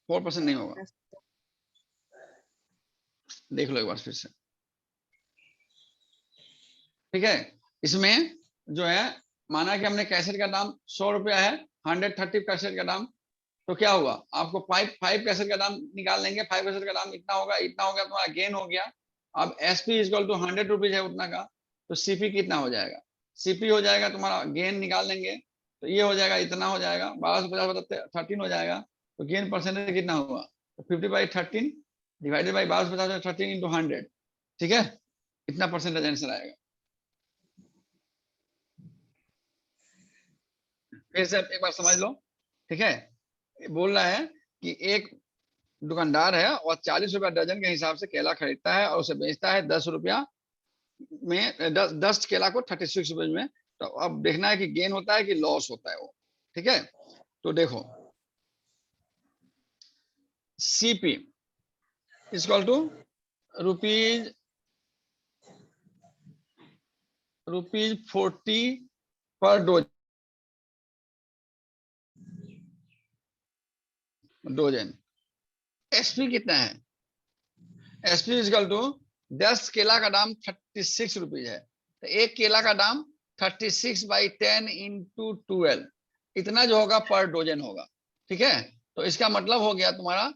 4% नहीं होगा, देख लो एक बार फिर से। ठीक है, इसमें जो है माना कि हमने कैसेट का दाम 100 रुपया है, 130 कैसेट का दाम, तो क्या हुआ आपको 5 कैसेट का दाम निकाल लेंगे, 5 कैसेट का दाम इतना होगा, इतना हो गया, तुम्हारा गेन हो गया। अब एसपी इक्वल टू 100 रुपीज है उतना का, तो सीपी कितना हो जाएगा, सीपी हो जाएगा तुम्हारा गेन निकाल लेंगे, तो ये हो जाएगा, इतना हो जाएगा 1250 13 हो जाएगा, तो गेन परसेंटेज कितना हुआ, तो 50/13 डिवाइडेड बाई 1250 13 इंटू 100। ठीक है, इतना परसेंटेज आंसर आएगा। फिर से एक बार समझ लो। ठीक है, बोल रहा है कि एक दुकानदार है और 40 रुपया दर्जन के हिसाब से केला खरीदता है और उसे बेचता है 10 रुपया में, 10 केला को 36 रुपए में। तो अब देखना है कि गेन होता है कि लॉस होता है वो। ठीक है, तो देखो सीपी इक्वल टू रुपीज 40 पर डोजन। एसपी कितना है, एसपी इक्वल टू 10 केला का दाम 36 रुपीज है, तो एक केला का दाम 36/10 इंटू 12, इतना जो होगा पर डोजन होगा। ठीक है, तो इसका मतलब हो गया तुम्हारा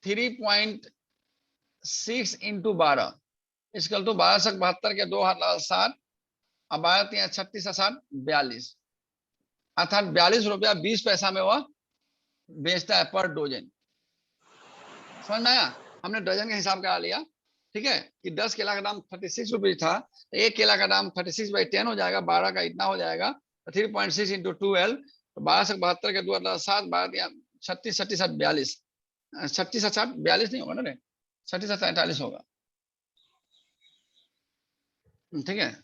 3.6 इंटू 12 इक्वल टू 1272 के 2 हाथ 7, अब 12 36 60 42, अर्थात 42 रुपया 20 पैसा में वह बेचता है पर डोजन। समझ में आया, हमने डजन के हिसाब का लिया। ठीक है, कि 10 केला का दाम 36 रुपीज था, तो एक केला का दाम 36/10 हो जाएगा, 12 का इतना हो जाएगा, 3.6 इंटू 12, तो 1272 के 2 7, 12 36 36 42, 36 60 42 नहीं होगा ना रे, 36 48 होगा। ठीक है,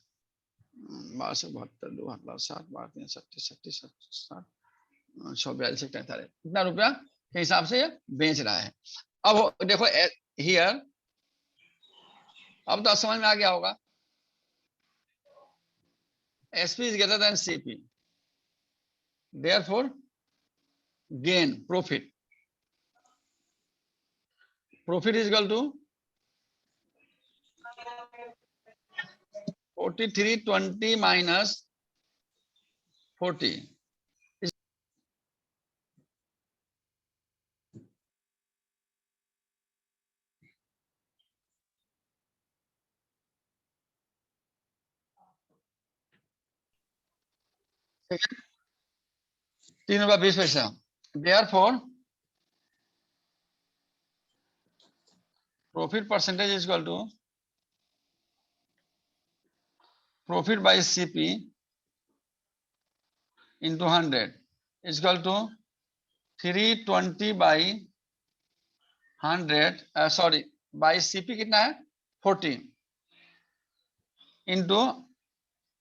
1272 2 7, 12 36 36 60 142 43, इतना रुपया के हिसाब से ये बेच रहा है। अब देखो हियर, अब तो समझ में आ गया होगा, SP is greater than CP, therefore gain profit is equal to 4320 minus 40, ₹3.20। therefore profit percentage is equal to profit by CP into 100 is equal to 320 by 100, sorry by CP कितना है 40 into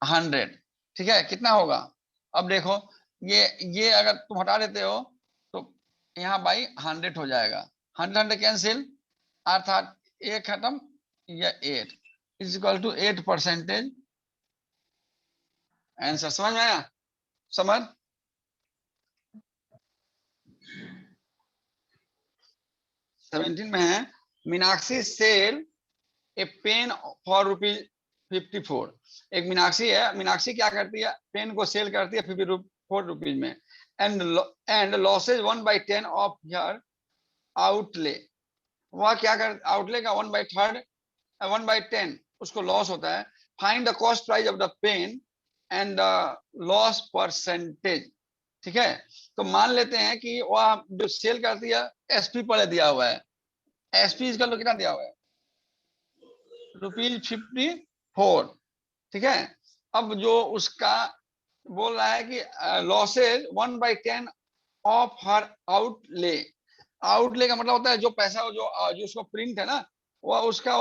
100। ठीक है, कितना होगा, अब देखो ये अगर तुम हटा देते हो तो यहाँ बाई 100 हो जाएगा, 100 कैंसिल, अर्थात 1 खत्म, या 8 इज इक्वल टू 8%। आंसर समझ में आया, समझ। ₹17 में है, Meenakshi sell a pen for ₹54। एक मीनाक्षी है, मीनाक्षी क्या करती है, पेन को सेल करती है 54 रुपीज में, and losses 1/10 of her outlay. वह क्या कर, आउटले का 1/10 उसको लॉस होता है। Find the cost price of the pen and the loss percentage. ठीक है, तो मान लेते हैं कि वह जो सेल करती है एसपी पर दिया हुआ है, एसपी इसका कितना दिया हुआ है ₹54। ठीक है, अब जो उसका बोल रहा है कि losses 1/10 of her outlay. Outlay का मतलब होता है जो पैसा जो उसको प्रिंट है ना, वह उसका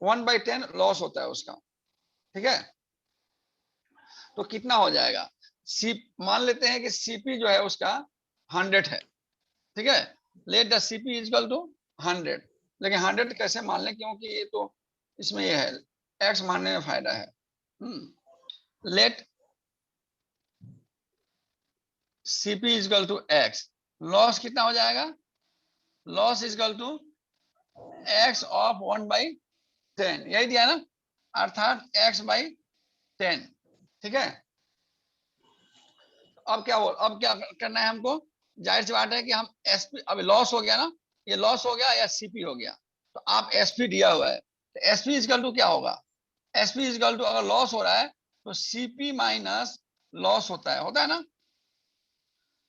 1/10 लॉस होता है उसका। ठीक है, तो कितना हो जाएगा, मान लेते हैं कि सीपी जो है उसका 100 है। ठीक है, let the CP equal to 100, लेकिन 100 कैसे मान लें, क्योंकि ये तो इसमें ये है, एक्स मानने में फायदा है। Let CP is equal to X, loss कितना हो जाएगा, loss is equal to X of 1/10, यही दिया ना, अर्थात x/10, ठीक है। अब क्या करना है हमको, जाहिर सी बात है कि हम एसपी, अब लॉस हो गया ना, ये लॉस हो गया या सीपी हो गया, तो आप एसपी दिया हुआ है, तो एसपी इजकल टू क्या होगा, एसपी इजकल टू अगर लॉस हो रहा है तो सीपी माइनस लॉस होता है ना,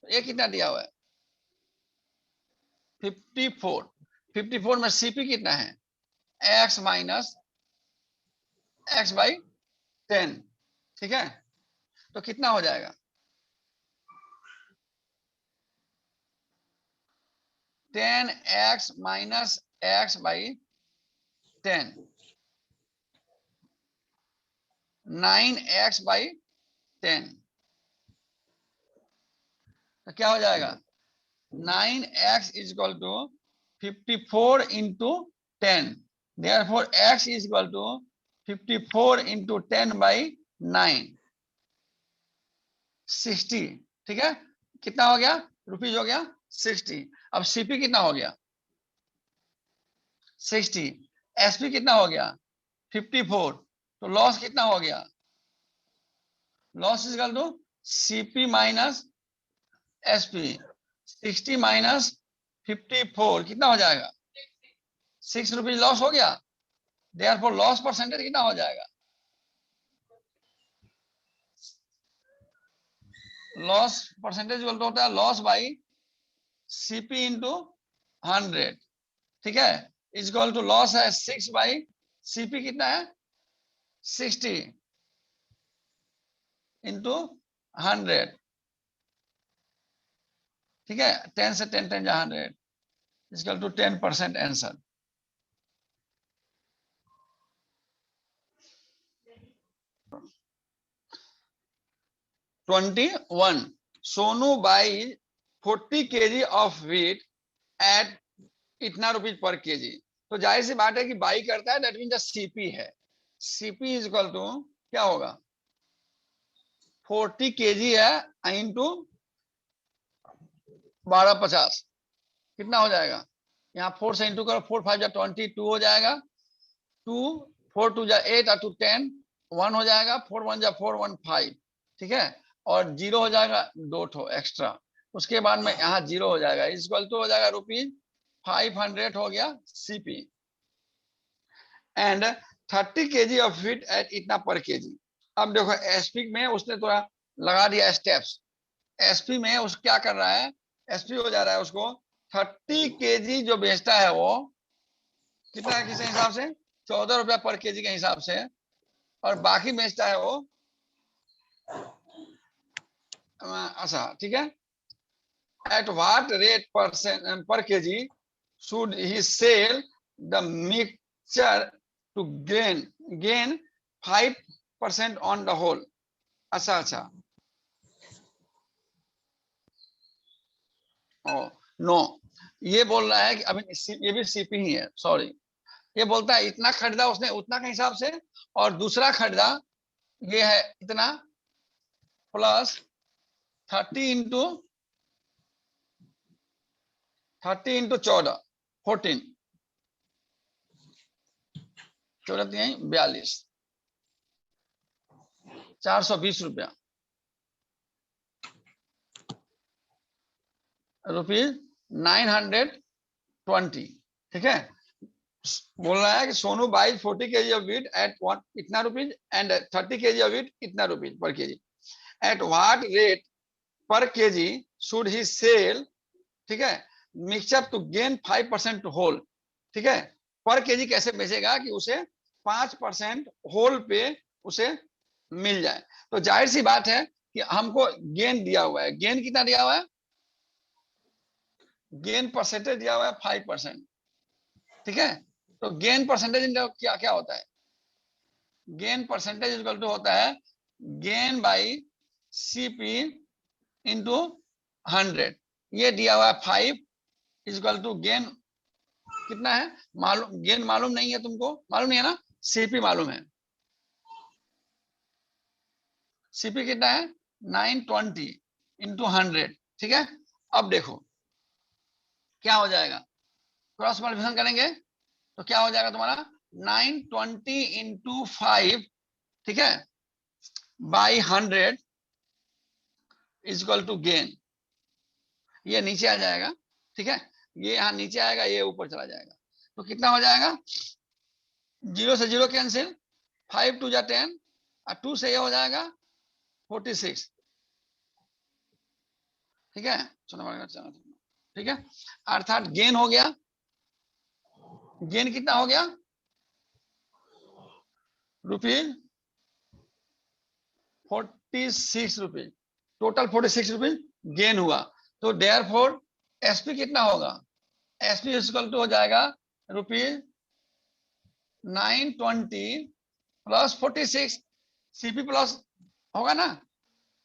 तो ये कितना दिया हुआ है 54, 54 में सीपी कितना है एक्स माइनस x/10, ठीक है, तो कितना हो जाएगा 10x माइनस x/10, 9x/10, तो क्या हो जाएगा 9x is equal to 54 into 10, therefore x is equal to 54 into 10/9, 60, ठीक है, कितना हो गया रुपीज हो गया 60। अब सीपी कितना हो गया 60, एसपी कितना हो गया 54, तो लॉस कितना हो गया, loss is equal to CP minus SP, 60 minus 54 कितना हो जाएगा 6 रुपीज लॉस हो गया, देयरफॉर लॉस परसेंटेज कितना हो जाएगा, लॉस परसेंटेज होता है लॉस बाई सीपी इंटू 100, ठीक है, इज इक्वल टू लॉस है 6/सीपी कितना है 60 इंटू 100, ठीक है, 10 से 10 10 100 is equal to 10% answer. One, Sonu by 40 kg of wheat at इतना रुपीज पर केजी, तो जाहिर सी बात है कि बाई करता है, दैट मीन सीपी है, सीपी इज इक्वल टू क्या होगा 40 kg है इंटू 1250, कितना हो जाएगा, यहाँ 4 से इंटू करो, 4 5 जा 22 हो जाएगा, 2 4 2 जा 8 और 2 10, 1 हो जाएगा, 4 1 जा 4 1 5, ठीक है, और 0 हो जाएगा 2 ठो एक्स्ट्रा, उसके बाद में यहाँ 0 हो जाएगा, इक्वल टू हो जाएगा रुपीज 500 हो गया CP, and 30 kg of wheat at इतना पर केजी। अब देखो एसपी में उसने थोड़ा लगा दिया स्टेप्स, एसपी में उस क्या कर रहा है, एसपी हो जा रहा है उसको 30 kg जो बेचता है वो कितना है, किस हिसाब से 14 रुपया पर केजी के हिसाब से, और बाकी बेचता है वो अच्छा, ठीक है, at what rate per KG should he sell the mixture to gain 5% on the whole, अच्छा ओ नो, ये बोल रहा है कि अभी ये भी सीपी ही है, सॉरी, ये बोलता है इतना खरीदा उसने उतना के हिसाब से, और दूसरा खरीदा ये है इतना प्लस 30 इंटू 14, 14 42, 420 रुपया रुपीज 920, ठीक है, बोल रहा है कि Sonu by 40 kg of wheat at इतना rupees and 30 kg of wheat इतना rupees per kg, at what rate per KG should he sell, ठीक है, mixture to gain 5% to whole, ठीक है, पर केजी कैसे बेचेगा कि उसे 5% होल पे उसे मिल जाए, तो जाहिर सी बात है कि हमको गेन दिया हुआ है, गेन कितना दिया हुआ है, गेन परसेंटेज दिया हुआ है 5%, ठीक है, तो गेन परसेंटेज क्या क्या होता है, गेन परसेंटेज इक्वल टू होता है गेन बाई सीपी इंटू 100, ये दिया हुआ है 5 इक्वल टू गेन कितना है मालूम, गेन मालूम नहीं है तुमको, मालूम नहीं है ना, सीपी मालूम है, सीपी कितना है 920 इंटू 100, ठीक है, अब देखो क्या हो जाएगा, क्रॉस मल्टीप्लिकेशन करेंगे तो क्या हो जाएगा तुम्हारा 920 इंटू 5, ठीक है, by 100 is equal to gain. ये नीचे आ जाएगा, ठीक है, ये यहाँ नीचे आएगा, ये ऊपर चला जाएगा, तो कितना हो जाएगा, 0 से 0 कैंसिल, 5 2 जा 10 और 2 से ये हो जाएगा 46, ठीक है, ठीक है, अर्थात गेन हो गया, गेन कितना हो गया rupees 46 rupees, total 46 rupees gain हुआ। तो देयर फोर एसपी कितना होगा, एसपी इक्वल टू हो जाएगा रुपीज 920 प्लस 46, सीपी प्लस होगा ना,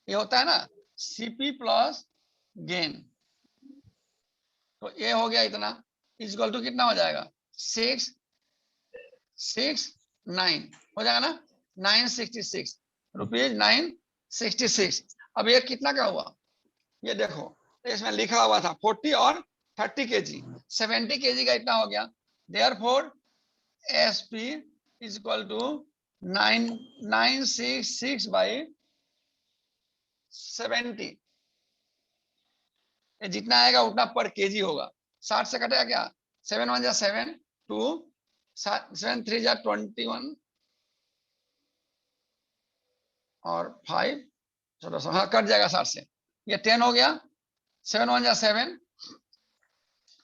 ये होता है ना सीपी प्लस गेन, तो ये हो गया इतना, इक्वल टू कितना हो जाएगा 669 हो जाएगा ना, 966 रुपीज 966। अब ये कितना का हुआ, ये देखो इसमें लिखा हुआ था 40 और 30 केजी, 70 केजी का इतना हो गया, therefore SP is equal to 966 by 70, ये जितना आएगा उतना पर केजी होगा, 60 से कटेगा क्या, 7 1 जा 7 2 7 3 जा 21 और 5 चलो हाँ कट जाएगा 60 से, ये 10 हो गया, 7 1 जा 7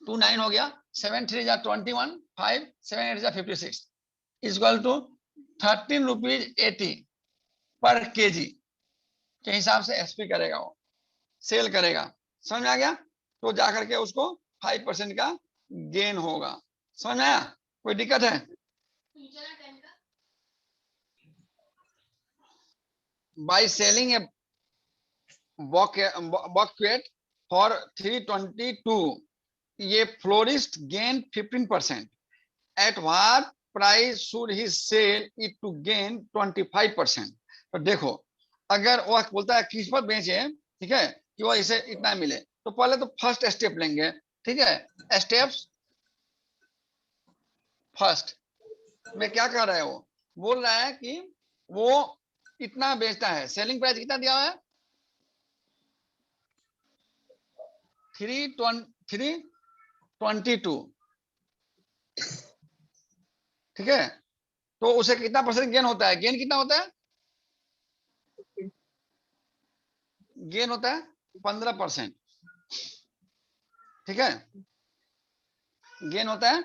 2 9 हो गया, 7 3 जा 21 5 7 8 जा 56 इक्वल टू 13 रुपीज 80 पर केजी के हिसाब से एसपी करेगा, वो सेल करेगा, समझ में आ गया, तो जाकर के उसको 5% का गेन होगा, समझ में आया, कोई दिक्कत है, by selling a bucket for 322 ये florist gain 15%, at what price should he sell it to gain 25%। तो देखो अगर वो बोलता है किस पर बेचे, ठीक है, कि वो इसे इतना मिले, तो पहले तो फर्स्ट स्टेप लेंगे, ठीक है, स्टेप्स फर्स्ट में क्या कर रहा है, वो बोल रहा है कि वो इतना बेचता है, सेलिंग प्राइस कितना दिया हुआ है 322, ठीक है, तो उसे कितना परसेंट गेन होता है, गेन कितना होता है, गेन होता है 15%, ठीक है, गेन होता है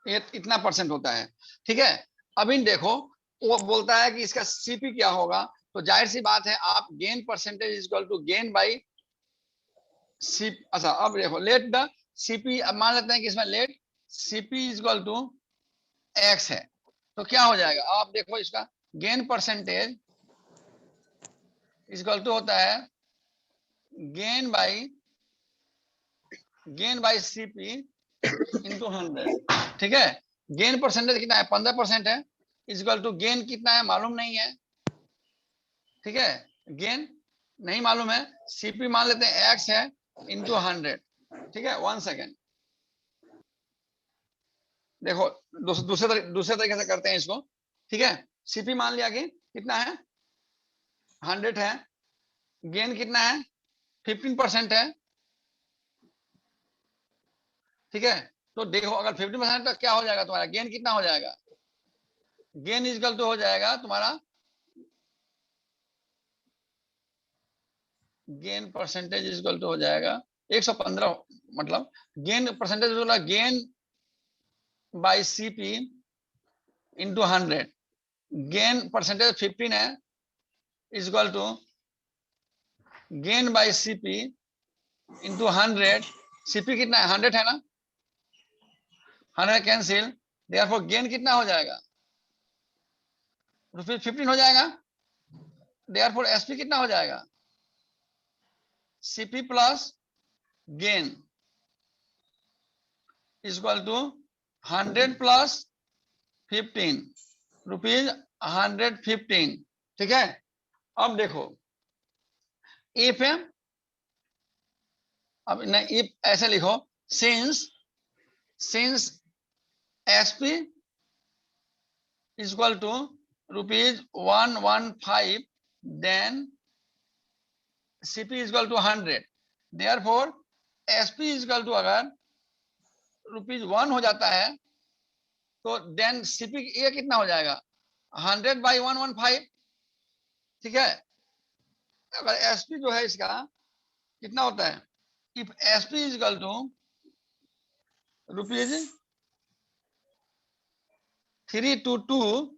ये इतना परसेंट होता है, ठीक है। अभी देखो वो बोलता है कि इसका सीपी क्या होगा, तो जाहिर सी बात है आप gain percentage equal to gain by C, अच्छा अब देखो लेट द सीपी, अब मान लेते हैं कि इसमें let CP equal to x है, तो क्या हो जाएगा, आप देखो इसका गेन परसेंटेज इक्वल टू होता है गेन बाई सीपी इंटू 100, ठीक है, गेन परसेंटेज कितना है 15% है, इक्वल टू गेन कितना है मालूम नहीं है, ठीक है, गेन नहीं मालूम है, सीपी मान लेते हैं एक्स है इंटू 100, ठीक है, 1 सेकेंड, देखो दूसरे तरीके से करते हैं इसको, ठीक है, सीपी मान लिया कि कितना है 100 है, गेन कितना है 15% है, ठीक है, तो देखो अगर 15% तो क्या हो जाएगा तुम्हारा गेन कितना हो जाएगा, गेन इक्वल तो हो जाएगा तुम्हारा गेन परसेंटेज इक्वल टू हो जाएगा 115, मतलब गेन परसेंटेज बोला gain by CP into 100, gain percentage 15 है equal to gain by CP into 100, CP कितना है 100 है ना, 100 कैंसिल, देयरफॉर गेन कितना हो जाएगा रुपीज 15 हो जाएगा, देयरफॉर एसपी कितना हो जाएगा CP plus gain equal to 100 plus 15 rupees 115, ठीक है। अब देखो एफ एम अब नहीं, इफ ऐसे लिखो, since SP is equal to ₹115, then CP is equal to 100। Therefore SP is equal to, अगर ₹1 हो जाता है तो देन सीपी ये कितना हो जाएगा, 100/115। ठीक है, अगर एसपी जो है इसका कितना होता है, if SP is equal to ₹322,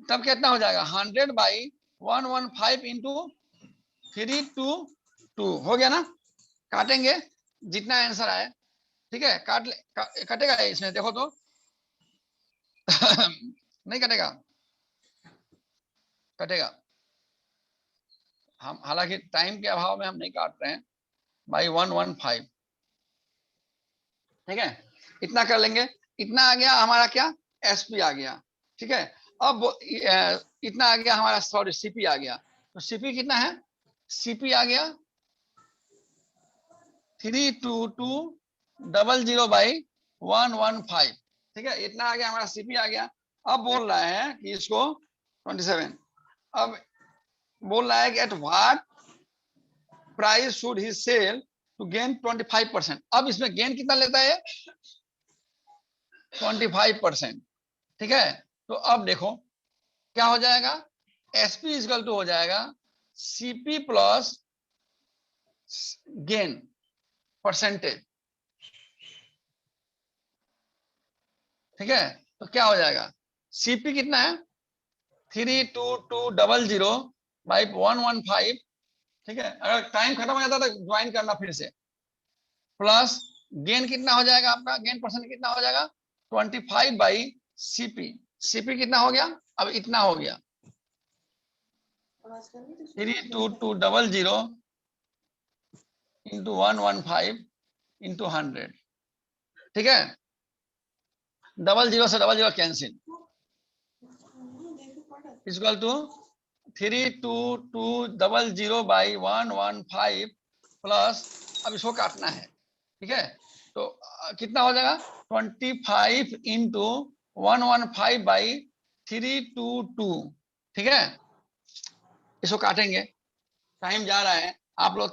तब कितना हो जाएगा, 100/115 इंटू 322 हो गया ना। काटेंगे जितना आंसर आए, ठीक है, कटेगा इसमें, देखो तो नहीं कटेगा, कटेगा। हम हालांकि टाइम के अभाव में हम नहीं काट रहे हैं, बाई 115। ठीक है, इतना कर लेंगे, इतना आ गया हमारा क्या, एसपी आ गया। ठीक है, अब इतना आ गया हमारा, सॉरी सीपी आ गया। तो सीपी कितना है, सीपी आ गया 32200/115। ठीक है, इतना आ गया हमारा, सीपी आ गया। अब बोल रहा है कि इसको 27, अब बोल रहा है कि at what price should he sell to gain 25%। अब इसमें गेन कितना लेता है, 25%। ठीक है, तो अब देखो क्या हो जाएगा, एसपी इक्वल टू हो जाएगा सीपी प्लस गेन परसेंटेज। ठीक है, तो क्या हो जाएगा, सीपी कितना है 32200/115। ठीक है, अगर टाइम खत्म हो जाता तो ज्वाइन करना फिर से, प्लस गेन कितना हो जाएगा आपका, गेन परसेंट कितना हो जाएगा 25/सीपी। सीपी कितना हो गया, अब इतना हो गया 32200 इंटू 115 इंटू 100। ठीक है, 00 से 00 कैंसिल, इक्वल टू 32200/115 प्लस, अब इसको काटना है। ठीक है, तो कितना हो जाएगा 25 इंटू 115/322। ठीक है, इसको काटेंगे, टाइम जा रहा है, आप लोग